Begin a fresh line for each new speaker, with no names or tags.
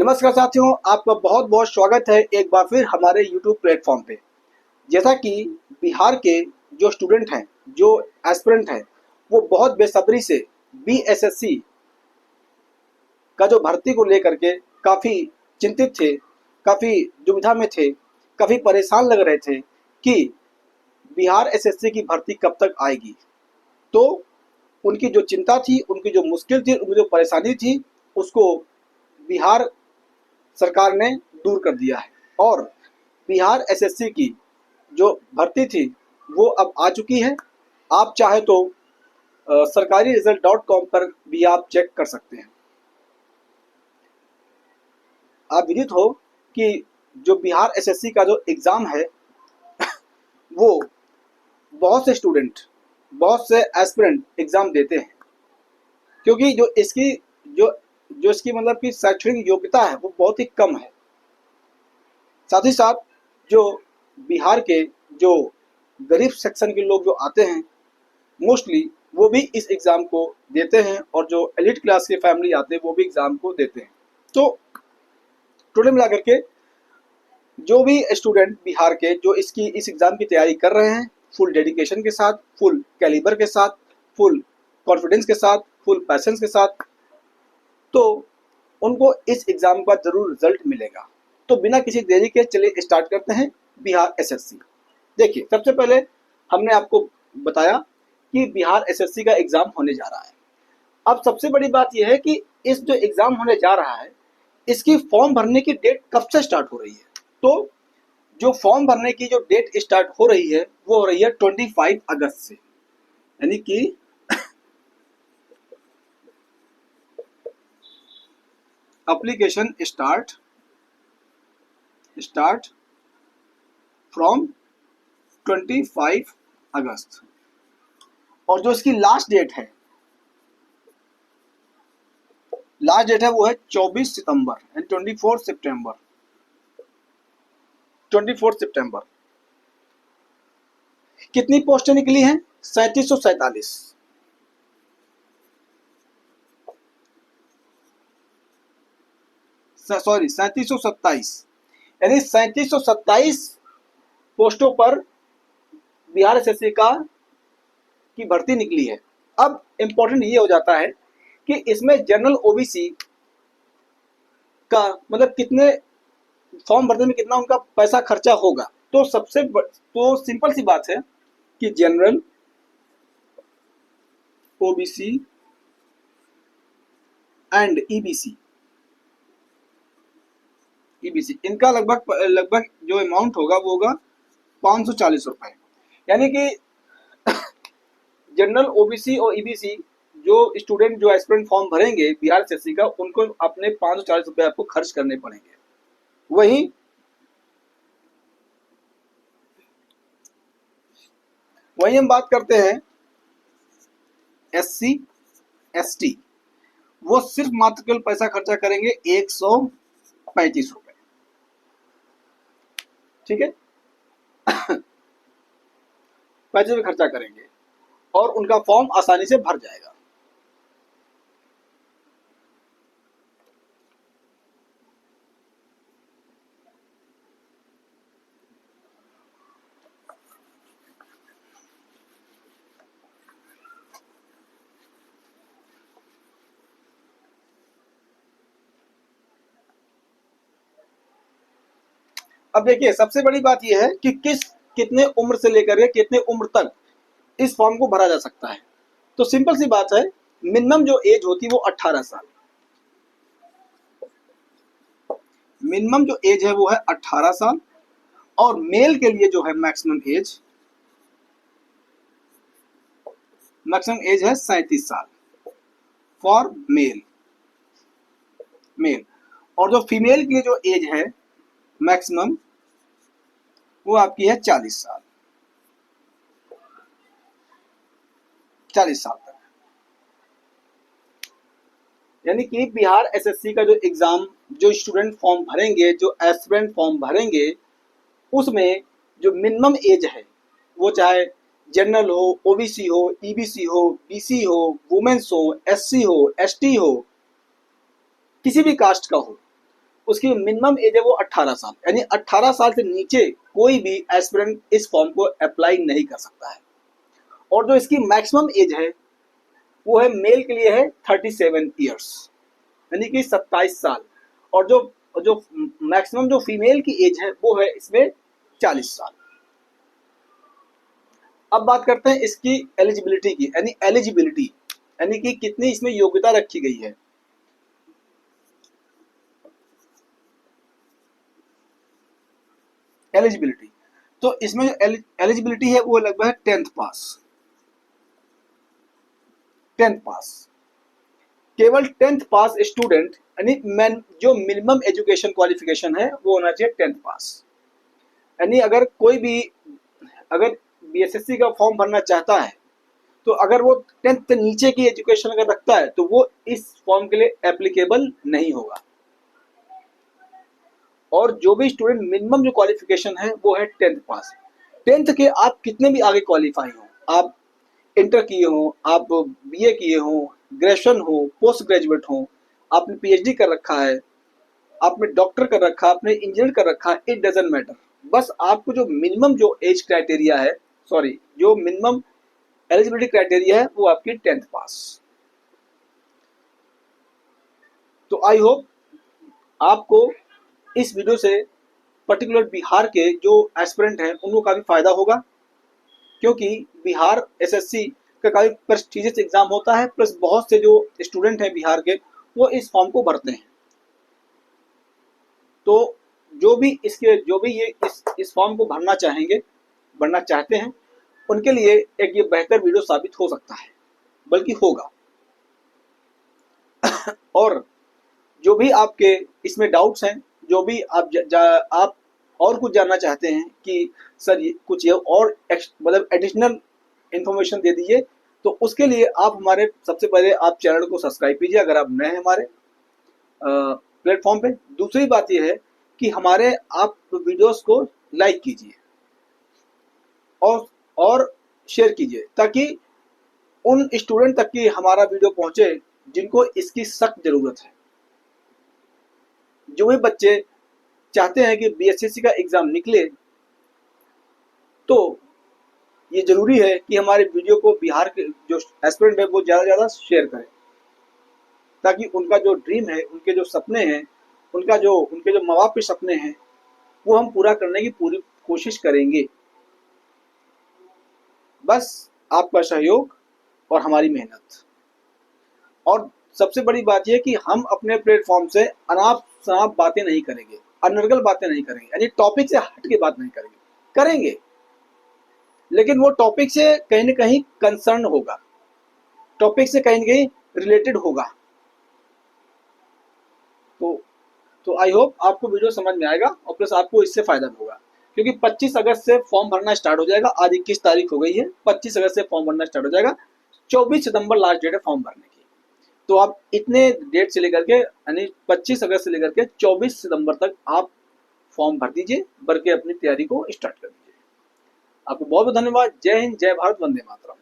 नमस्कार साथियों, आपका बहुत बहुत स्वागत है एक बार फिर हमारे YouTube प्लेटफॉर्म पे। जैसा कि बिहार के जो स्टूडेंट हैं, जो एस्पिरेंट हैं, वो बहुत बेसब्री से बीएसएससी का जो भर्ती को लेकर के काफ़ी चिंतित थे, काफ़ी दुविधा में थे, काफ़ी परेशान लग रहे थे कि बिहार एसएससी की भर्ती कब तक आएगी। तो उनकी जो चिंता थी, उनकी जो मुश्किल थी, उनकी जो परेशानी थी, उसको बिहार सरकार ने दूर कर दिया है और बिहार एसएससी की जो भर्ती थी वो अब आ चुकी है। आप चाहे तो सरकारी रिजल्ट .com पर भी आप चेक कर सकते हैं। आप विदित हो कि जो बिहार एसएससी का जो एग्ज़ाम है वो बहुत से स्टूडेंट, बहुत से एस्पिरेंट एग्ज़ाम देते हैं, क्योंकि जो जो इसकी मतलब कि शैक्षणिक योग्यता है वो बहुत ही कम है। साथ ही साथ जो बिहार के जो गरीब सेक्शन के लोग जो आते हैं, मोस्टली वो भी इस एग्ज़ाम को देते हैं, और जो एलिट क्लास के फैमिली आते हैं वो भी एग्ज़ाम को देते हैं। तो टोटल मिलाकर के जो भी स्टूडेंट बिहार के जो इस एग्ज़ाम की तैयारी कर रहे हैं, फुल डेडिकेशन के साथ, फुल कैलिबर के साथ, फुल कॉन्फिडेंस के साथ, फुल पैशंस के साथ, तो उनको इस एग्ज़ाम का ज़रूर रिजल्ट मिलेगा। तो बिना किसी देरी के चलिए स्टार्ट करते हैं बिहार एसएससी। देखिए, सबसे पहले हमने आपको बताया कि बिहार एसएससी का एग्ज़ाम होने जा रहा है। अब सबसे बड़ी बात यह है कि इस जो एग्ज़ाम होने जा रहा है, इसकी फॉर्म भरने की डेट कब से स्टार्ट हो रही है। तो जो फॉर्म भरने की जो डेट स्टार्ट हो रही है वो हो रही है 25 अगस्त से, यानी कि एप्लीकेशन स्टार्ट फ्रॉम 25 अगस्त, और जो इसकी लास्ट डेट है वो है 24 सितंबर एंड 24 सितंबर। कितनी पोस्टें निकली हैं? 3747, सॉरी 3727, यानी 3727 पोस्टों पर बिहार एसएससी की भर्ती निकली है। अब इम्पोर्टेंट ये हो जाता है कि इसमें जनरल ओबीसी का मतलब कितने फॉर्म भरने में कितना उनका पैसा खर्चा होगा। तो तो सिंपल सी बात है कि जनरल ओबीसी एंड ईबीसी इनका लगभग जो अमाउंट होगा वो होगा 540 रुपए। यानी कि जनरल ओबीसी और ईबीसी जो स्टूडेंट जो एस्पिरेंट फॉर्म भरेंगे बिहार एसएससी का, उनको अपने 540 रुपए आपको खर्च करने पड़ेंगे। वहीं हम बात करते हैं एससी एसटी, वो सिर्फ मात्र केवल पैसा खर्चा करेंगे 135 रुपए। ठीक है, पैसे में खर्चा करेंगे और उनका फॉर्म आसानी से भर जाएगा। अब देखिए, सबसे बड़ी बात यह है कि कितने उम्र से लेकर के कितने उम्र तक इस फॉर्म को भरा जा सकता है। तो सिंपल सी बात है, मिनिमम जो एज होती है वो 18 साल, मिनिमम जो एज है वो है 18 साल, और मेल के लिए जो है मैक्सिमम एज है 37 साल फॉर मेल, और जो फीमेल के लिए जो एज है मैक्सिमम वो आपकी है 40 साल, 40 साल तक। यानी कि बिहार एसएससी का जो एग्जाम, जो स्टूडेंट फॉर्म भरेंगे, जो एस्पिरेंट फॉर्म भरेंगे, उसमें जो मिनिमम एज है वो चाहे जनरल हो, ओबीसी हो, ईबीसी हो, बीसी हो, वुमेन्स हो, एससी हो, एसटी हो, किसी भी कास्ट का हो, उसकी मिनिमम एज है वो 18 साल, यानी 18 साल से नीचे कोई भी एस्पिरेंट इस फॉर्म को अप्लाई नहीं कर सकता है। और जो इसकी मैक्सिमम एज है वो है मेल के लिए है 37 ईयर्स, यानी कि 27 साल। और जो जो मैक्सिमम जो फीमेल की एज है वो है इसमें 40 साल। अब बात करते हैं इसकी एलिजिबिलिटी की, यानी एलिजिबिलिटी यानी कि कितनी इसमें योग्यता रखी गई है। एलिजिबिलिटी, तो इसमें जो एलिजिबिलिटी है वो लगभग है 10th पास। 10th पास, केवल 10th पास स्टूडेंट, यानी जो मिनिमम एजुकेशन क्वालिफिकेशन है वो होना चाहिए 10th पास। यानी अगर कोई भी अगर बीएसएससी का फॉर्म भरना चाहता है तो अगर वो 10th से नीचे की एजुकेशन अगर रखता है तो वो इस फॉर्म के लिए एप्लीकेबल नहीं होगा। और जो भी स्टूडेंट मिनिमम जो क्वालिफिकेशन है वो है 10th पास। 10th के आप कितने भी आगे क्वालिफाई हो, आप इंटर किए हो, आप बीए किए हो, ग्रेजुएशन हो, पोस्ट ग्रेजुएट हो, आपने पीएचडी कर रखा है, आपने डॉक्टर कर रखा है, आपने इंजीनियर कर रखा है, इट डजंट मैटर। बस आपको जो मिनिमम जो एज क्राइटेरिया है, सॉरी जो मिनिमम एलिजिबिलिटी क्राइटेरिया है वो आपकी 10th पास। तो आई होप आपको इस वीडियो से पर्टिकुलर बिहार के जो एस्पिरेंट हैं उनको काफ़ी फायदा होगा, क्योंकि बिहार एसएससी का काफ़ी प्रेस्टिजियस एग्जाम होता है, प्लस बहुत से जो स्टूडेंट हैं बिहार के वो इस फॉर्म को भरते हैं। तो जो भी ये इस फॉर्म को भरना चाहते हैं उनके लिए एक ये बेहतर वीडियो साबित हो सकता है, बल्कि होगा। और जो भी आपके इसमें डाउट्स हैं, जो भी आप और कुछ जानना चाहते हैं कि सर ये कुछ ये और मतलब एडिशनल इंफॉर्मेशन दे दीजिए, तो उसके लिए आप हमारे सबसे पहले आप चैनल को सब्सक्राइब कीजिए अगर आप नए हैं हमारे प्लेटफॉर्म पे। दूसरी बात ये है कि हमारे आप वीडियोस को लाइक कीजिए और शेयर कीजिए, ताकि उन स्टूडेंट तक की हमारा वीडियो पहुंचे जिनको इसकी सख्त जरूरत है। जो भी बच्चे चाहते हैं कि बीएसएससी का एग्जाम निकले, तो ये जरूरी है कि हमारे वीडियो को बिहार के जो एस्पिरेंट है वो ज़्यादा से ज़्यादा शेयर करें, ताकि उनका जो ड्रीम है, उनके जो सपने हैं, उनके जो माँ बाप के सपने हैं वो हम पूरा करने की पूरी कोशिश करेंगे। बस आपका सहयोग और हमारी मेहनत। और सबसे बड़ी बात यह कि हम अपने प्लेटफॉर्म से अनाप शनाप बातें नहीं करेंगे, अनर्गल बातें नहीं करेंगे, यानी टॉपिक से हट के बात नहीं करेंगे, लेकिन वो टॉपिक से कहीं ना कहीं कंसर्न होगा, टॉपिक से कहीं ना कहीं रिलेटेड होगा। तो आई होप आपको वीडियो समझ में आएगा और प्लस आपको इससे फायदा भी होगा, क्योंकि 25 अगस्त से फॉर्म भरना स्टार्ट हो जाएगा। आज 21 तारीख हो गई है, 25 अगस्त से फॉर्म भरना स्टार्ट हो जाएगा। 24 सितंबर लास्ट डेट है फॉर्म भरने की। तो आप इतने डेट से लेकर के, यानी 25 अगस्त से लेकर के 24 सितंबर तक आप फॉर्म भर दीजिए, भर के अपनी तैयारी को स्टार्ट कर दीजिए। आपको बहुत बहुत धन्यवाद। जय हिंद, जय भारत, वंदे मातरम।